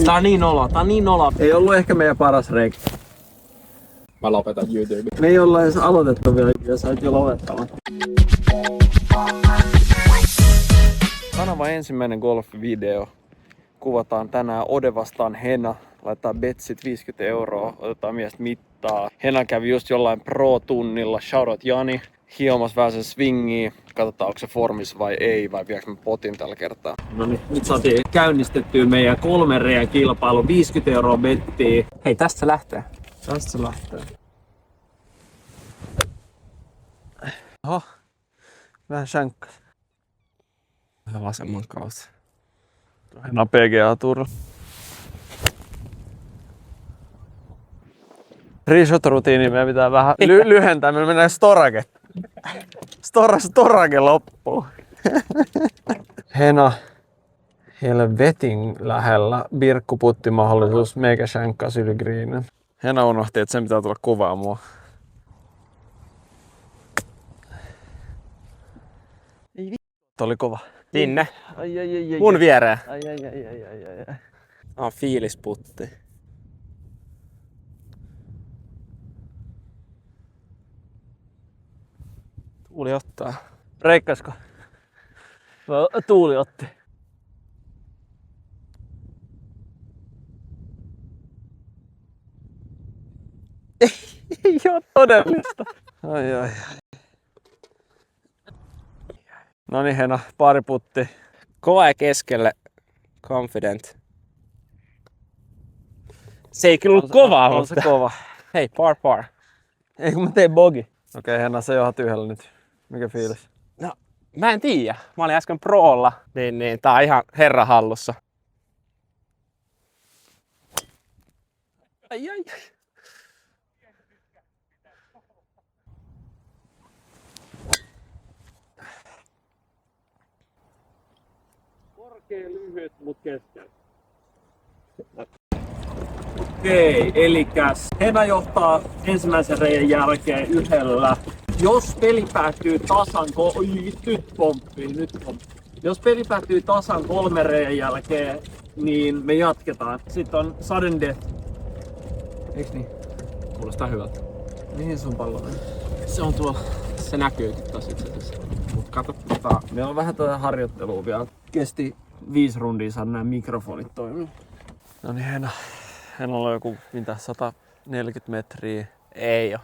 Tää on niin nolo. Ei ollut ehkä meidän paras reikä. Mä lopetan YouTube. Me ei olla edes aloitettu vielä, ja sait jo lopettamaan. Kanavan ensimmäinen golf-video. Kuvataan tänään Ode vastaan Hena. Laittaa betsit 50 €, otetaan miestä mittaa. Hena kävi just jollain pro-tunnilla. Shoutout Jani. Hiomassa vähän sen swingiä. Katsotaan onko se formis vai ei, vai viekö mä potin tällä kertaa. No niin, nyt saatiin käynnistettyä meidän 3 reiän kilpailu. 50 € bettiä. Hei, tästä se lähtee. Tästä se lähtee. Oho, vähän shankkas. Vähän vasemman kautta. Hena PGA-tuurilla. Reshot-rutiini meidän pitää vähän lyhentää, meillä mennään storage loppuun. Hena helvetin lähellä birkkuputtimahdollisuus, meikä shankkas yli greenin. Hena unohti, että sen pitää tulla kuvaa mua. Ei vittu, oli kova. Sinne. Ai. Mun viereen. Ai. On fiilisputti. Tuuli ottaa. Breikkasko? Tuuli otti. Ei oo todellista. Ai. Noniin Hena, pariputti. Kova ja keskelle. Confident. Se ei kyllä ollut kovaa, on mutta... se kova. Hei, par. Ei kun mä tein bogi. Okei Hena, se johdat yhdellä nyt. Mikä fiilis? No, mä en tiedä. Mä olin äsken proolla. Niin, tää on ihan herran hallussa. Ai. Korkea, lyhyt, mut keskellä. Okei, elikäs Hena johtaa ensimmäisen reiän jälkeen yhdellä. Jos peli päättyy tasan nyt pomppi. Jos peli päättyy tasan 3 reiän jälkeen, niin me jatketaan. Sitten on sudden death. Eiks niin? Kuulostaa hyvältä. Mihin sun pallo on? Se on tuolla. Se näkyykin tossa itse asiassa. Mut kato, meillä on vähän tätä harjoittelua vielä. Kesti 5 rundia saada nämä mikrofonit toimii. No niin Henalla on joku 140 metriä. ei oo.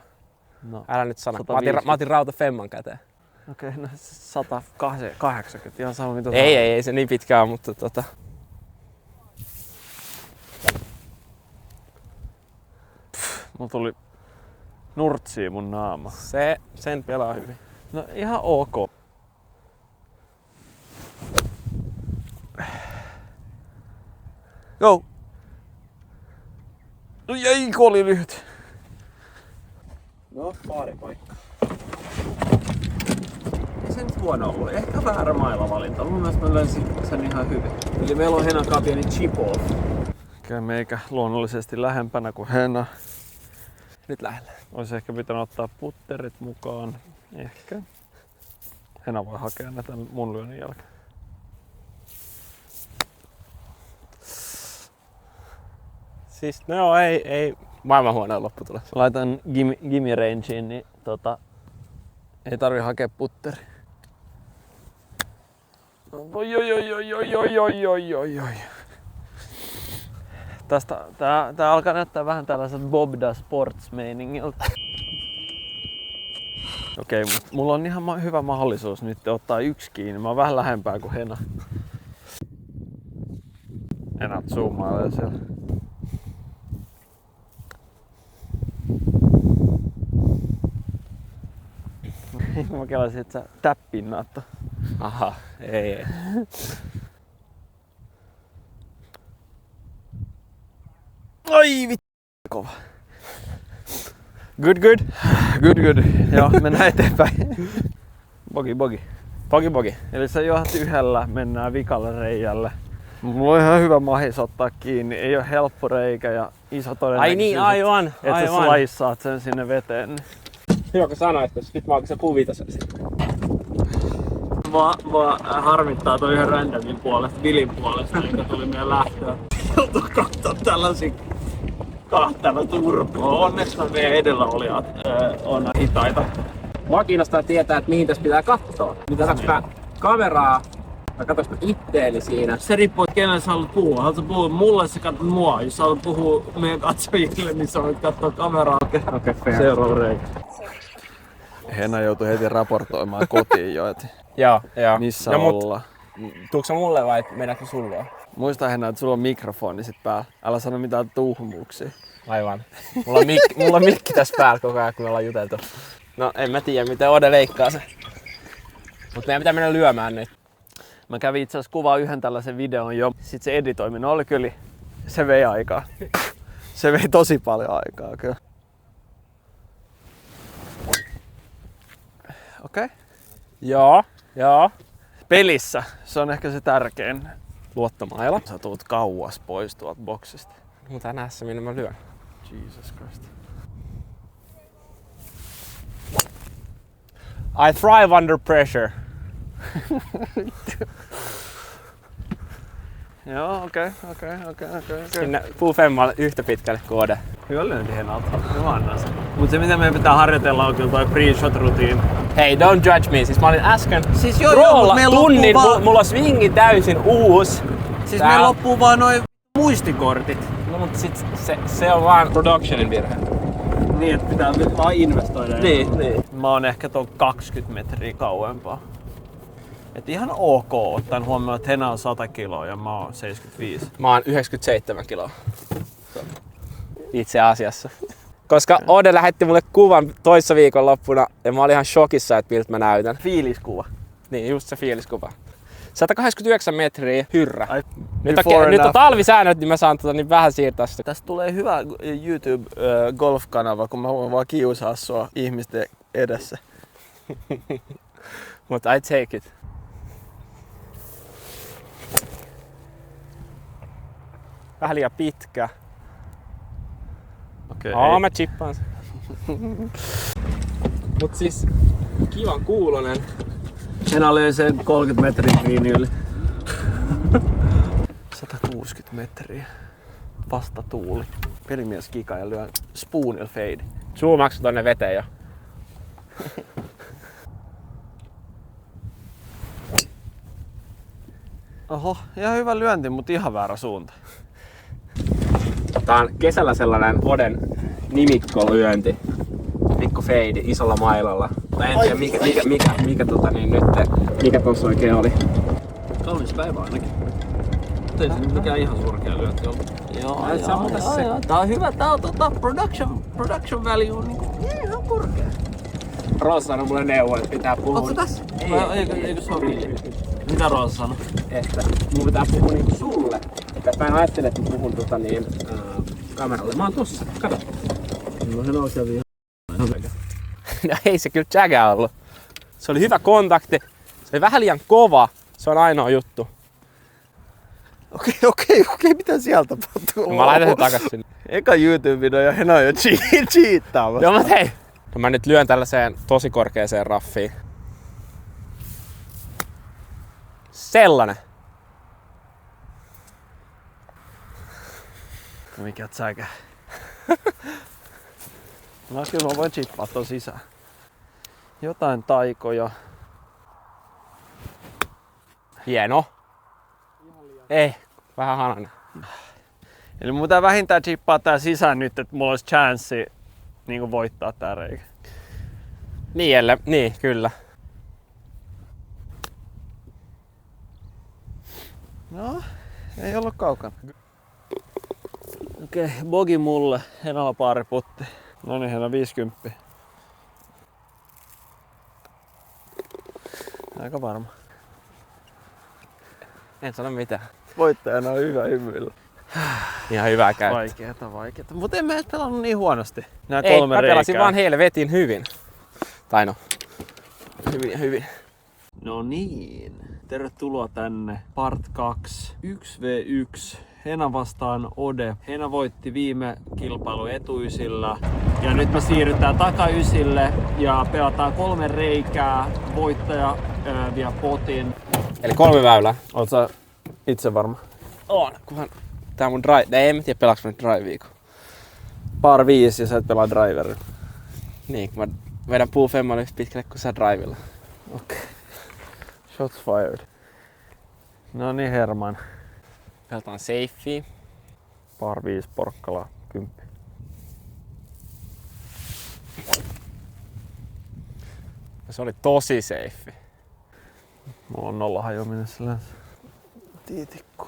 No, Älä nyt sano. 150. Mä otin rauta femman käteen. Okei, no 180, ihan sama mitä Ei se niin pitkään, mutta Mulla tuli nurtsii mun naama. Sen pelaa hyvin. No ihan ok. Go! No jäi, kun oli lyhyt. No, paaripaikka. Ei se nyt huono ollut. Ehkä väärä mailavalinta. Mun mielestä mä löysin sen ihan hyvin. Eli meillä on Henan kanssa pieni chip off. Käy meikä luonnollisesti lähempänä kuin Hena. Nyt lähellä. Olisi ehkä pitänyt ottaa putterit mukaan. Ehkä. Hena voi hakea näitä mun lyönnin jälkeen. Siis no ei maailman huonoin lopputulos. Laitan gimme rangeen, niin ei tarvi hakea putteri. Oi. Tää alkaa näyttää vähän tällaiset Bobda Sports meiningiltä. Okei, mutta mulla on ihan hyvä mahdollisuus nyt ottaa 1 kiinni. Mä oon vähän lähempää kuin Hena. Hena zoomailee siellä. Mä kelasin, että sä täppinnaat ton. Aha, ei. Ai vittu kova. Good. Joo, mennään eteenpäin. Bogi. Eli sä johdat yhdellä, mennään vikalle reijälle. Mulla on ihan hyvä mahis ottaa kiinni. Ei oo helppo reikä ja iso todennäköisyys. Ai niin, aivan. Että sä slaissaat sen sinne veteen. Hyvä kun sanoit, että nyt mä oon kuvita sen. Mua harmittaa toi yhden randomin puolesta, Vilin puolesta, joka tuli meidän lähtöön. Joutuu katsoa tällaisia kahtella turboa. Onneksi meidän edellä olijat on hitaita. Mua kiinnostaa tietää, että mihin tässä pitää katsoa. Mitä katsotaan kameraa vai katsotaan itteeni siinä? Se riippuu, että kenelle sä haluat puhua. Haluatko puhua mulle, sä katsot mua. Jos sä haluat puhua meidän katsojille, niin sä voit katsoa kameraa. Okei, fair. Seuraava reikä. Henna joutui heti raportoimaan kotiin jo, että Joo. missä no, ollaan. Tuutko sä mulle vai mennäänkö sulle? Muista Henna, että sulla on mikrofoni sit päällä. Älä sano mitään tuhmuuksia. Aivan. Mulla on mikki tässä päällä koko ajan, kun me ollaan juteltu. No en mä tiedä, miten Ode leikkaa se. Mut meidän pitää mennä lyömään nyt. Mä kävin itse asiassa kuvaa yhden tällaisen videon jo. Sitten se editoiminen oli kyllä, se vei aikaa. Se vei tosi paljon aikaa kyllä. Okei. Joo. Pelissä se on ehkä se tärkein. Luottomaila. Sä tuut kauas pois tuolta boksista. Mutta näe se, minne mä lyön. Jesus Christ. I thrive under pressure. Joo, okei. Sinne puufemmalle yhtä pitkälle kuin Ode. Hyvä lyönti Hennalta. Mä annan sen. Mut se mitä meidän pitää harjoitella on kyllä toi pre-shot routine. Hei, don't judge me. Siis mä olin äsken Siis roolla tunnin, mulla on swingi täysin uusi. Siis meillä loppuu vaan noi muistikortit. No mut sit se on vaan productionin virhe. Niin, että pitää vaan investoida. Niin. Mä oon ehkä tuon 20 metriä kauempaa. Et ihan ok, ottaen huomioon, että Henna on 100 kiloa ja mä oon 75. Mä oon 97 kiloa. Itse asiassa. Koska Ode lähetti mulle kuvan toissa viikonloppuna ja mä olin ihan shokissa, että miltä mä näytän. Fiiliskuva. Niin, just se fiiliskuva. 189 metriä hyrrä. Before Nyt on talvisäännöt, niin mä saan niin vähän siirtää sitä. Tästä tulee hyvä YouTube golf-kanava, kun mä voin vaan kiusaa sua ihmisten edessä. Mutta I take it. Vähän liian pitkä. Okei. Mä chippaan sen. Mut siis kivan kuulonen. Henna löi sen 30 metriä kiinni yli. 160 metriä. Vasta tuuli. Pelimies kika ja lyö spoonil fade. Zoomaaks tonne veteen jo? Oho, ihan hyvä lyönti, mutta ihan väärä suunta. Tää on kesällä sellainen Oden nimikkolyönti. Pikku fade isolla mailalla. Tai en tiedä mikä tossa oikein oli. Kaunis päivä ainakin. Ei se nyt mikään ihan surkea lyönti ollut. Joo. Tää on hyvä, tää on production value niinku ihan korkea. Roosa sanoi mulle neuvoa, että pitää puhua. Ootko tässä? Eikö se ole Villi? Mitä Roosa sanoi? Että mun pitää puhua niinku sulle. Että mä en ajattele, että mä puhun kameralle. Mä oon tossa, kato. No se nousi ihan. No ei se kyllä jägä ollut. Se oli hyvä kontakti. Se oli vähän liian kova. Se on ainoa juttu. Okei, mitä sieltä tapahtuu? No, mä laitan sen takas sinne. Eka YouTube-video ja Henna on jo cheattaamassa. Joo, mut hei. No mä nyt lyön tällaiseen tosi korkeeseen raffiin. Sellainen. Mikä tsäkä? No kyllä mä voin chippaa ton sisään. Jotain taikoja. Hieno. Ei, vähän hananen. Eli mun pitää vähintään chippaa tää sisään nyt, että mulla olisi chanssi niin voittaa tää reikä. Niin, kyllä. No, ei ollut kaukana. Okei, bogi mulle. Hennalla pari putti. No niin, Henna 50. Aika varma. En sano mitään. Voittajana on hyvä hymyillä. Ihan hyvää käyttöä. Vaikeeta. Mutta en mä edes pelannut niin huonosti. Nää Ei, kolme mä pelasin reikää. vaan helvetin hyvin. Tai no, hyvin. No niin. Tervetuloa tänne part 2. 1v1. Henna vastaan Ode. Henna voitti viime kilpailu etuysillä. Ja nyt me siirrytään takaysille ja pelataan 3 reikää. Voittaja vie potin. Eli 3 väylää. Oot sä itse varma? On. Kunhan tää mun drive... Ei, en tiedä pelaaks mä nyt drivea. Par 5 ja sä et pelaa driverin. Niin, kun mä vedän puufemmalle yhtä pitkälle kuin sä drivella. Okei. Shots fired. No niin Herman. Pelataan safea. Par 5 Porkkala 10. Se oli tosi safe. Mulla on 0 hajominen sillä tiitikku.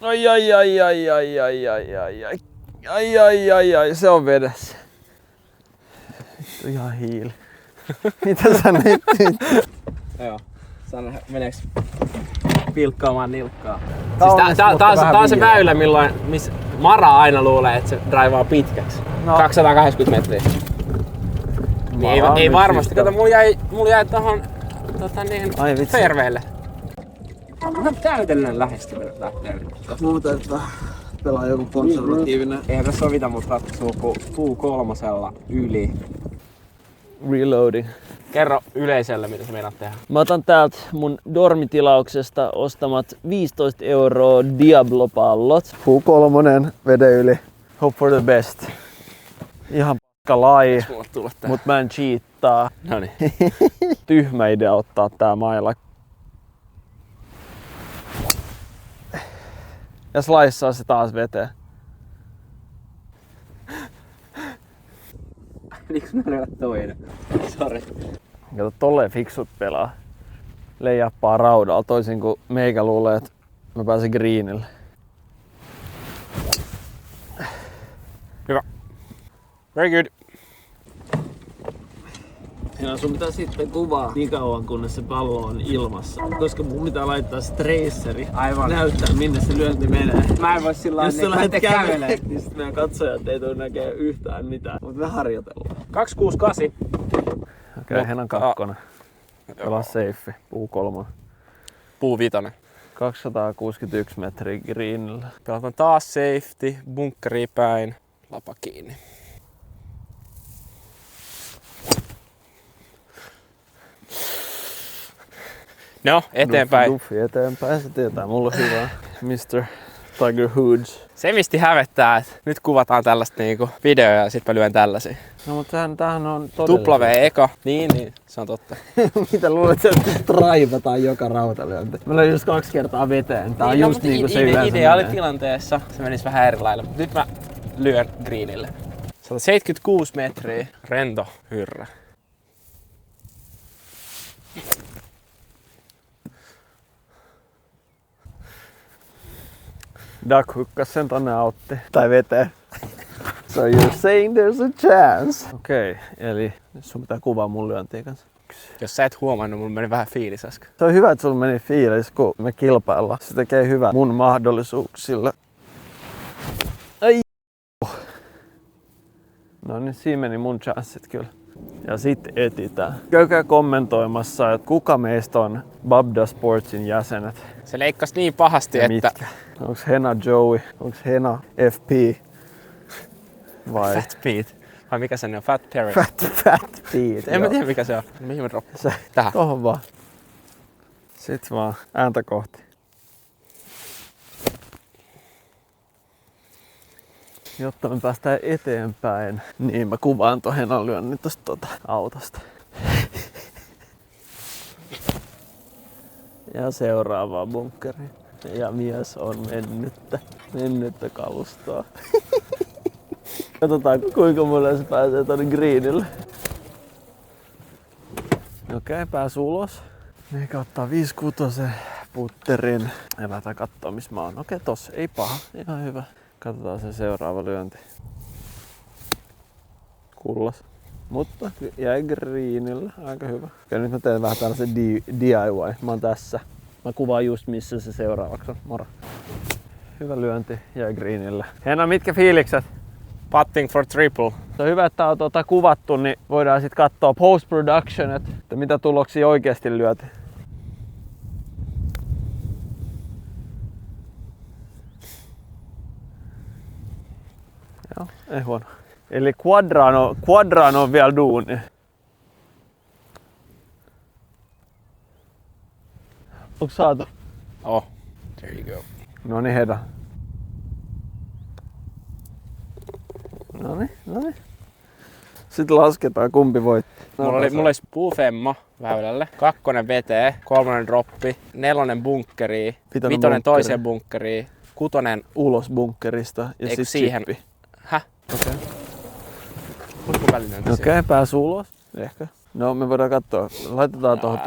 Ai, se on vedessä. Vittu ihan hiili. Mitä sä nyt? Joo. Meneeks pilkkaamaan nilkkaa? Kaunis, Siis mutta vähän tää on se vihreä. väylä, missä Mara aina luulee, että se draivaa pitkäksi. No. 280 metriä. Niin ei varmasti. Kato, mulla jäi tohon Ai vitsi. fairwaylle. Mä täydellinen lähestyminen lähtee. Muuta, että pelaa joku konservatiivinen. Eihän tässä sovita mut ratkaisua kuin puu 3 yli. Reloading. Kerro yleisölle, mitä sä meinaat tehdä. Mä otan täältä mun dormitilauksesta ostamat 15 € Diablo-pallot. Puu 3 vede yli. Hope for the best. Ihan pakka laji, Mulla tulla tähän. mut mä en cheattaa. Noniin. Tyhmä idea ottaa tää maila. Ja sliceaa se taas veteen. Miksi mä löydän toinen? Sori. Kato, tolleen fiksut pelaa. Leijappaa raudalla toisin kuin meikä luulee, että mä pääsen greenille. Hyvä. Very good. Ja sun pitää sitten kuvaa niin kauan, kunnes se pallo on ilmassa. Koska mun pitää laittaa straceri. Aivan. Näyttää minne se lyönti menee. Mä en voi sillä Jos sä lähdet kävelemään, niin sit meidän katsojat ei tule näkee yhtään mitään. Mut me harjoitellaan. 268. Okei, Henan 2. Pelaa safe. Puu 3. Puu 5. 261 metriä greenillä. Pelataan taas safety, bunkkeri päin, lapa kiinni. No, eteenpäin. Duffi eteenpäin, se tietää mulla hyvää. Mr. Tiger Hoods. Se mistä hävettää, että nyt kuvataan tällaista niinku videoa ja sit mä lyön tällaisia. No mutta tämähän on Tupla V eka. Niin, se on totta. Mitä luulet, että traivataan joka rautalyönti? Mä löin just 2 kertaa veteen. Tää on just niinku se yleensä menee. Ideaalitilanteessa se menisi vähän eri lailla, mutta nyt mä lyön greenille. 176 metriä, rento hyrrä. Duck hukkas sen tonne autti. Tai veteen. So you're saying there's a chance. Okei, eli sun pitää kuvaa mun lyöntiä kanssa. Jos sä et huomannut, mulla meni vähän fiilis äsken. Se on hyvä, että sulla meni fiilis, kun me kilpaillaan. Se tekee hyvää mun mahdollisuuksilla. Ai no niin, siinä meni mun chanssit kyllä. Ja sit etitään. Käykää kommentoimassa, että kuka meistä on Babda Sportsin jäsenet. Se leikkasi niin pahasti, Ja että... mitkä? Onks Hena Joey? Onks Hena FP? Vai? Fat Pete. Vai mikä se on? Fat Perry. Fat Pete. En mä tiedä mikä se on. Mihin mä droppaan? Se, Tähän. tohon vaan. Sit vaan ääntä kohti. Jotta me päästään eteenpäin, niin mä kuvaan ton Henan lyönnin tosta autosta. Ja seuraavaan bunkkeriin. Ja mies on mennyttä kalustoa. Katsotaan kuinka monella se pääsee tonne greenille. Okei, pääs ulos. Meikä ottaa 5-6 putterin. Evätä kattoo missä mä oon. Okei, tossa ei paha. Ihan hyvä. Katsotaan se seuraava lyönti. Kullas. Mutta jäi greenillä. Aika hyvä. Okei, nyt mä teen vähän tällaisen DIY. Mä oon tässä. Mä kuvaan just missä se seuraavaksi on. Moro. Hyvä lyönti. Jäi greenillä. Hena, mitkä fiilikset? Putting for triple. Se on hyvä, että on kuvattu, niin voidaan sitten katsoa post-production, että mitä tuloksia oikeasti lyötiin. Joo, ei huono. Eli Quadrano on vielä duuni. Onks saatu? Oh, there you go. Noniin Heda. Noniin. Sitten lasketaan kumpi voittaa. Mulla olisi puufemma väylälle, 2 vetee, 3 droppi, 4 bunkkeriin, 5 toiseen bunkkeriin, 6 ulos bunkkerista ja sitten siihen. chippi. Häh? Okei. Okei, pääs ulos. Ehkä. No me voidaan katsoa. Laitetaan tuohon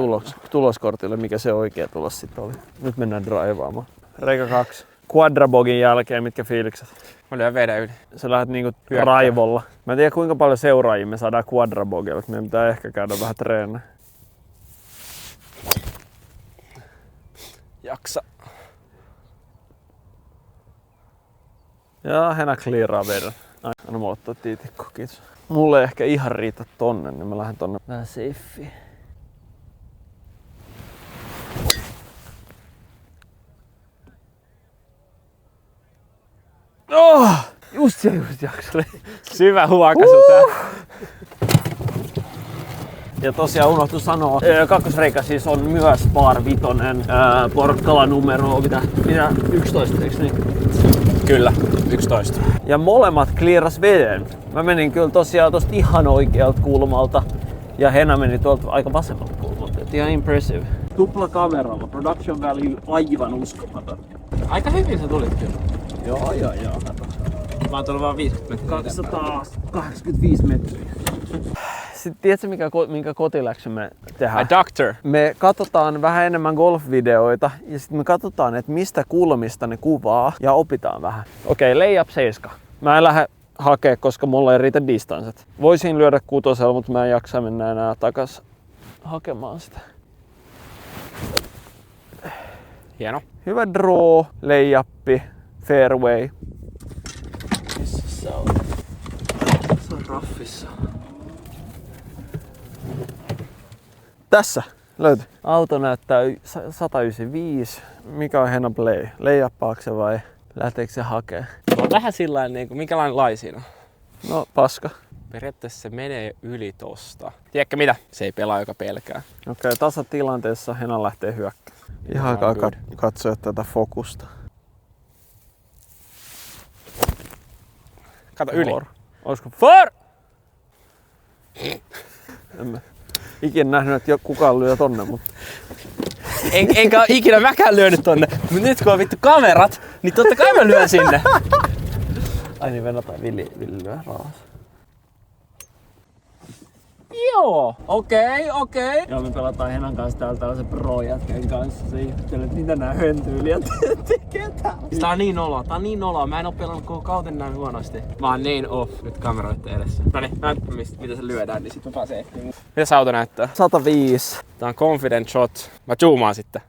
tuloskortille, mikä se oikea tulos sitten oli. Nyt mennään draivaamaan. Reikä 2. Quadrabogin jälkeen, mitkä fiilikset? Mä lyön veden yli. Sä lähdet niinku raivolla. Mä en tiedä kuinka paljon seuraajia me saadaan Quadrabogilla. Meidän pitää ehkä käydä vähän treenaa. Jaksa. Ja Hena clearaa veden. Anna mulle ottaa tiitikko, kiitos. Mulle ei ehkä ihan riitä tonne, niin mä lähden tonne vähän safeen. Oh! Just jakso. Syvä huokaisu tää. Ja tosiaan unohtu sanoa, kakkosreikä siis on myös Bar 5, Porkkala numero, mitä 11, eikö niin? Kyllä, 11. Ja molemmat clearas veden. Mä menin kyllä tosiaan tosta ihan oikealta kulmalta ja Hena meni tuolta aika vasemmalta kulmalta. Et ihan impressive. Tupla kameralla, production value aivan uskomaton. Aika hyvin sä tulit kyllä. Joo. Mä oon tullut vaan 50 metriä. 285 metriä. Sitten tiedätkö minkä kotiläksy me tehdään? A doctor. Me katsotaan vähän enemmän golf-videoita ja sitten me katsotaan, että mistä kulmista ne kuvaa ja opitaan vähän. Okei, layup 7. Mä en lähde hakea, koska mulla ei riitä distanssit. Voisin lyödä 6, mutta mä en jaksa mennä enää takas hakemaan sitä. Hieno. Hyvä draw, layuppi, fairway. Missä sä oot? Se on raffissa. Tässä löytyi. Auto näyttää 195. Mikä on Hena play? Layuppaako se vai lähteekö se hakee? On vähän sillain niinku, minkälainen lai siinä on? No paska. Periaatteessa se menee yli tosta. Tiedätkö mitä? Se ei pelaa, joka pelkää. Okei, tasatilanteessa Hena lähtee hyökkäämään. Ihan aikaa katsoa tätä fokusta. Kato yli. Olisiko For! En mä ikinä nähnyt, että kukaan lyö tonne, mutta Enkä ikinä mäkään lyönyt tonne. Mut nyt kun on vittu kamerat, niin totta kai mä lyön sinne. ai niin, vennataan Villi lyö rauhassa. Joo, okei. Joo, me pelataan Henan kanssa täällä tällaisen pro-jätkän kanssa. Se ihmettelee, että mitä nää höntyylijät tekee täällä. Tää on niin noloa. Mä en oo pelannut koko kauten näin huonosti. Mä oon niin off nyt kameroitten edessä. Noniin, näyttää mitä se lyödään, niin sit mä pääsen ehtiin. Mitä se auto näyttää? 105. Tää on confident shot. Mä zoomaan sitten.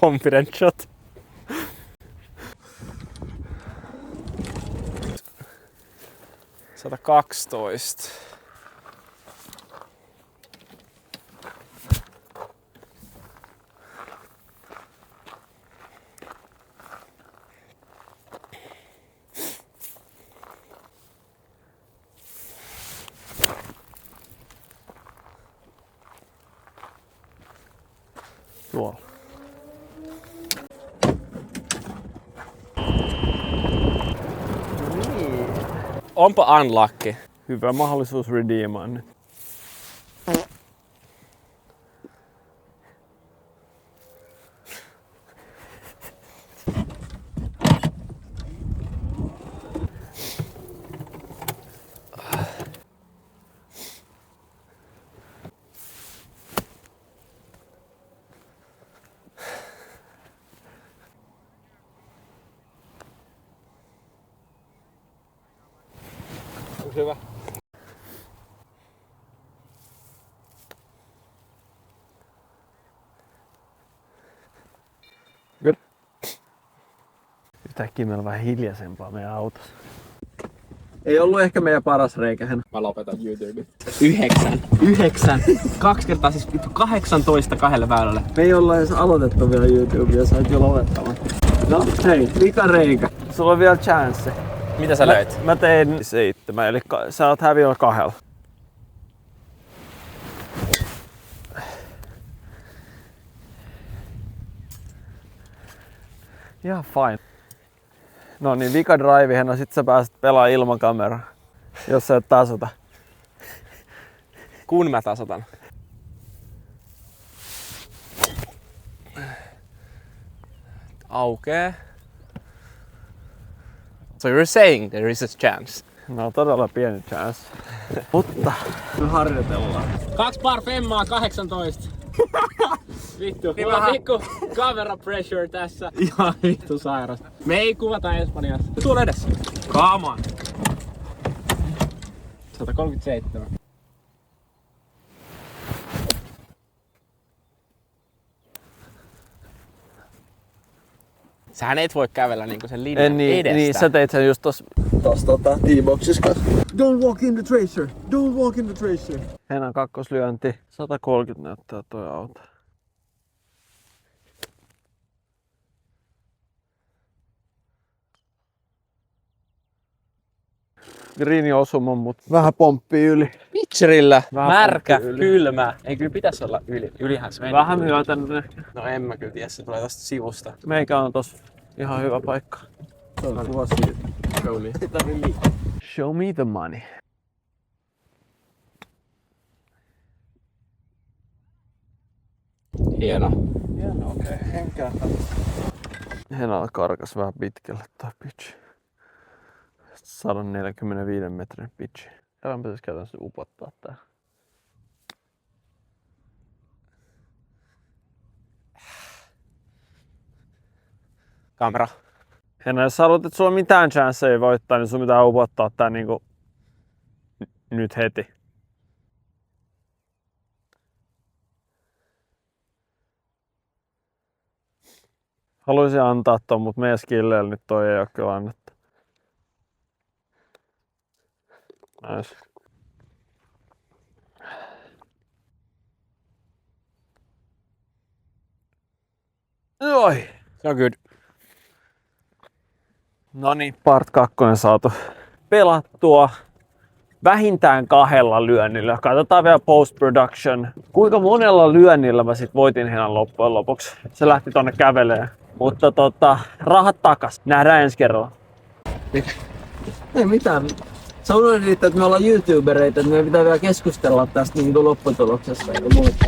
Confident shot. $112. Tuolla. Onpa unlucky. Hyvä mahdollisuus redeemaa nyt. Hyvä. Good. Yhtäkkiä meillä on vähän hiljaisempaa meidän autossa. Ei ollut ehkä meidän paras reikä. Mä lopetan YouTubeen. 9. 2 kertaa siis 18 kahdelle väylälle. Me ei olla edes aloitettu vielä YouTubea, sait jo lopettamaan. No hei, vika reikä. Sulla on vielä chance. Mitä sä löit? Mä tein 7, eli sä oot häviöllä 2. Ihan fine. No niin, vika drive, sit sä pääset pelaamaan ilman kameraa, jos sä et tasata. Kun mä tasotan. Aukee. So you're saying there is a chance? No todella pieni chance. Mutta me harjoitellaan. 2 bar femmaa 18. Vittu, mulla on pikku camera pressure tässä. Ihan vittu sairasta. Me ei kuvata Espanjassa. Tuolla edessä. Come on. 137. Sähän et voi kävellä niinku sen linjan edestä. Niin, sä teit sen just tossa T-boxissa. Don't walk in the tracer! Don't walk in the tracer! Henan kakkoslyönti. 130 näyttää toi auto. Greeni osuma, mut vähän pomppii yli. Pitcherillä Vähän märkä, pomppii yli. kylmä. Ei kyllä pitäisi olla yli. Ylihän se meni. Vähän myöten ehkä. No en mä kyllä tiedä, se tulee tosta sivusta. Meikä on tossa ihan hyvä paikka. Kuva siitä. Show me. Show me the money. Hieno. Hieno, okei. Henkää. Henalla karkas vähän pitkälle toi pitch. 145 metrin pitch. Kerran pitäis käytännössä upottaa tää. Kamera. Henna, jos sä haluat, että sulla on mitään chanceja voittaa, niin sun pitää upottaa tää niinku nyt heti. Haluaisin antaa ton, mut meidän skilleillä nyt toi ei oo kyllä annettu. Nice. Oi! Se on good. Noniin, part 2 saatu pelattua vähintään 2 lyönnillä. Katsotaan vielä post-production. Kuinka monella lyönnillä mä sit voitin Henan loppujen lopuksi. Se lähti tonne käveleen. Mutta rahat takas. Nähdään ensi kerralla. Ei mitään. Sä unohdit, että me ollaan YouTubereita, että meidän pitää vielä keskustella tästä niin lopputuloksesta ja muuta.